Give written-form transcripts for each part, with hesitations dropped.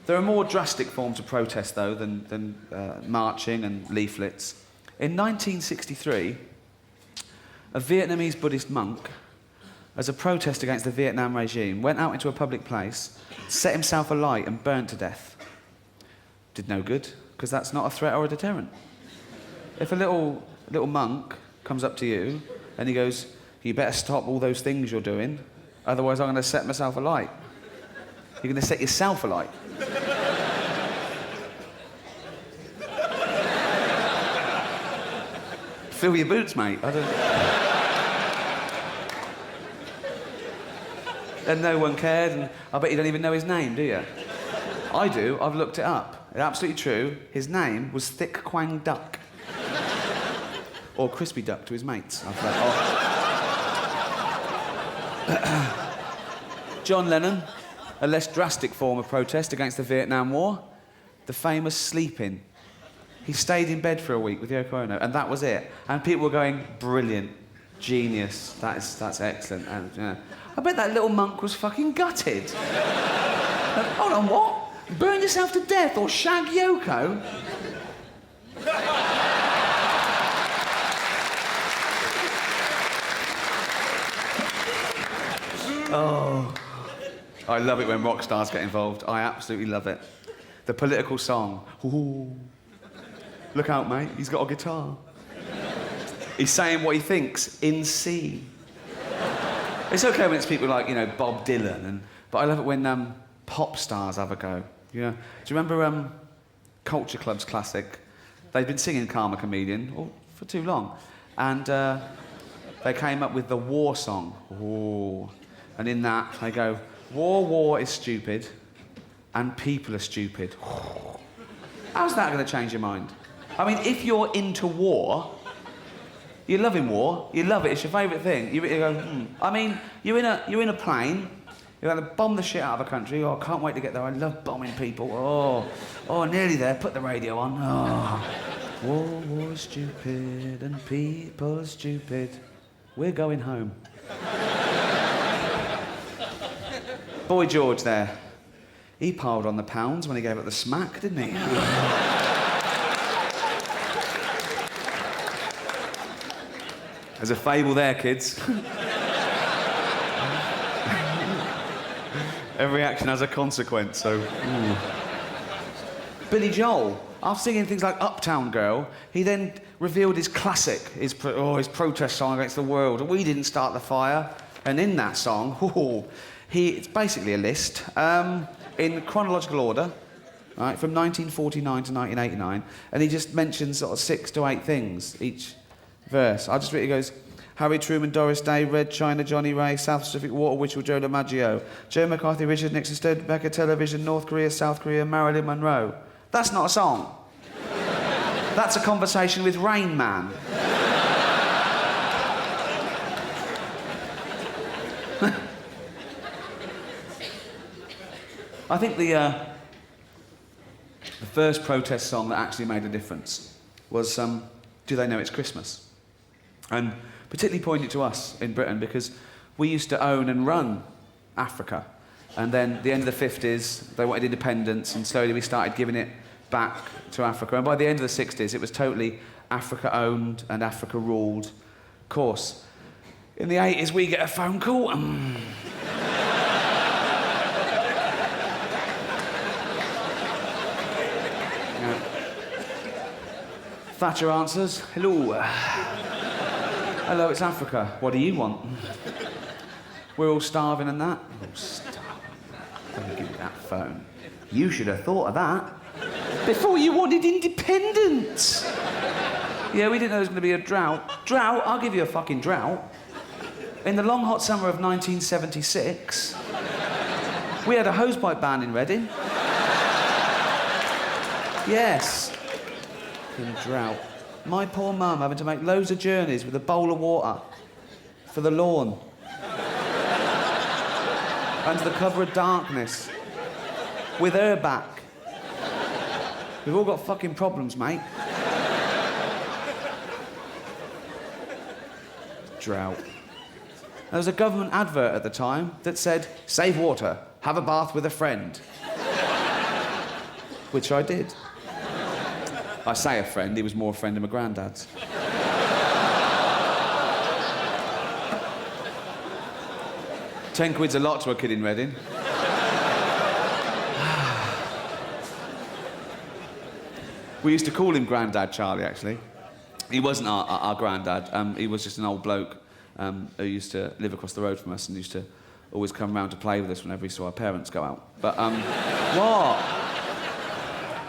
There are more drastic forms of protest, though, than marching and leaflets. In 1963, a Vietnamese Buddhist monk, as a protest against the Vietnam regime, went out into a public place, set himself alight and burnt to death. Did no good, because that's not a threat or a deterrent. If a little monk comes up to you and he goes, you better stop all those things you're doing, otherwise I'm going to set myself alight. You're going to set yourself alight. Fill your boots, mate. And no one cared, and I bet you don't even know his name, do you? I do. I've looked it up. It's absolutely true. His name was Thick Quang Duck. Or Crispy Duck to his mates. John Lennon, a less drastic form of protest against the Vietnam War, the famous sleep-in. He stayed in bed for a week with Yoko Ono, and that was it. And people were going, brilliant, genius, that's excellent. And, I bet that little monk was fucking gutted. Hold on, what? Burn yourself to death or shag Yoko? Oh, I love it when rock stars get involved. I absolutely love it. The political song. Ooh. Look out, mate, he's got a guitar. He's saying what he thinks in C. It's okay when it's people like, Bob Dylan, but I love it when pop stars have a go. Do you remember Culture Club's classic? They'd been singing Karma Chameleon for too long, and they came up with the war song. Ooh. And in that, they go, war is stupid, and people are stupid. How's that going to change your mind? I mean, if you're into war, you're loving war, you love it, it's your favourite thing. You go, I mean, you're in a plane, you're going to bomb the shit out of a country. Oh, I can't wait to get there. I love bombing people. Oh, nearly there. Put the radio on. Oh, war is stupid and people are stupid. We're going home. Boy George there, he piled on the pounds when he gave up the smack, didn't he? There's a fable there, kids. Every action has a consequence, so... Ooh. Billy Joel, after singing things like Uptown Girl, he then revealed his classic, his protest song against the world. We didn't start the fire. And in that song, it's basically a list, in chronological order, right, from 1949 to 1989, and he just mentions sort of 6 to 8 things each verse. I just read it. It goes, Harry Truman, Doris Day, Red China, Johnny Ray, South Pacific Water, Witchell, Joe DiMaggio, Joe McCarthy, Richard Nixon, Studebaker, Television, North Korea, South Korea, Marilyn Monroe. That's not a song. That's a conversation with Rain Man. I think the first protest song that actually made a difference was Do They Know It's Christmas? And particularly poignant to us in Britain because we used to own and run Africa. And then at the end of the 50s, they wanted independence, and slowly we started giving it back to Africa. And by the end of the 60s, it was totally Africa-owned and Africa-ruled. Of course, in the 80s, we get a phone call. Thatcher answers, hello. Hello, it's Africa. What do you want? We're all starving and that. Oh, starving. Let me give you that phone. You should have thought of that before you wanted independence. Yeah, we didn't know there was going to be a drought. Drought? I'll give you a fucking drought. In the long hot summer of 1976, we had a hosepipe ban in Reading. Yes. In drought. My poor mum having to make loads of journeys with a bowl of water for the lawn. Under the cover of darkness. With her back. We've all got fucking problems, mate. Drought. There was a government advert at the time that said, save water, have a bath with a friend. which I did. I say a friend, he was more a friend of my granddad's. £10's a lot to a kid in Reading. We used to call him Grandad Charlie, actually. He wasn't our granddad. He was just an old bloke who used to live across the road from us and used to always come round to play with us whenever he saw our parents go out. But, what?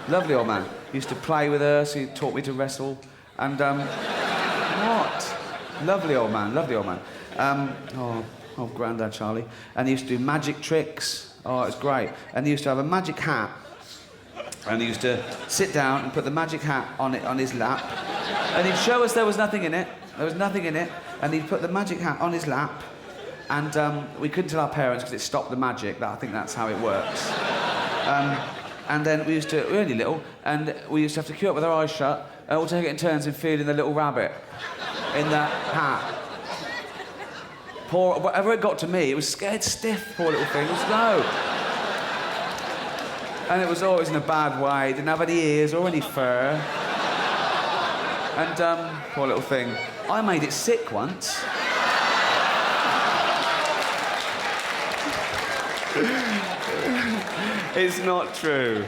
Lovely old man. He used to play with us, he taught me to wrestle, and, what? Lovely old man, lovely old man. Oh, Grandad Charlie. And he used to do magic tricks. Oh, it was great. And he used to have a magic hat, and he used to sit down and put the magic hat on his lap, and he'd show us there was nothing in it. There was nothing in it, and he'd put the magic hat on his lap, and we couldn't tell our parents because it stopped the magic. I think that's how it works. And then we used to, we were only little, and we used to have to queue up with our eyes shut, and all take it in turns in feeding the little rabbit in that hat. Poor, whatever it got to me, it was scared stiff, poor little thing. It was no. And it was always in a bad way. It didn't have any ears or any fur. And, poor little thing. I made it sick once. It's not true.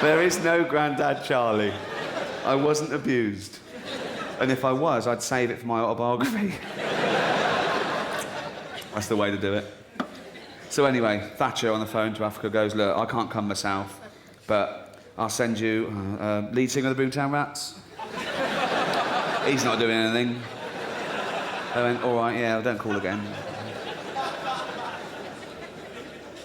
There is no Grandad Charlie. I wasn't abused. And if I was, I'd save it for my autobiography. That's the way to do it. So anyway, Thatcher on the phone to Africa goes, look, I can't come myself, but I'll send you lead singer of the Boomtown Rats. He's not doing anything. They went, all right, yeah, don't call again.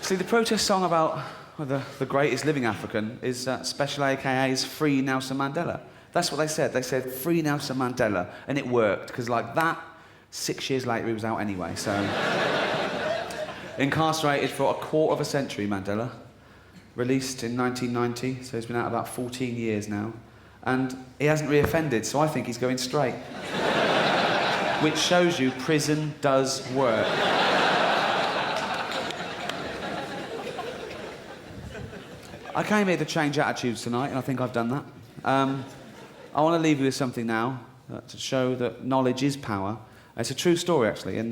See, the protest song about the greatest living African is Special AKA's Free Nelson Mandela. That's what they said. They said, Free Nelson Mandela. And it worked, because like that, 6 years later, he was out anyway, so... Incarcerated for a quarter of a century, Mandela. Released in 1990, so he's been out about 14 years now. And he hasn't reoffended, so I think he's going straight. Which shows you prison does work. I came here to change attitudes tonight, and I think I've done that. I want to leave you with something now to show that knowledge is power. It's a true story, actually. And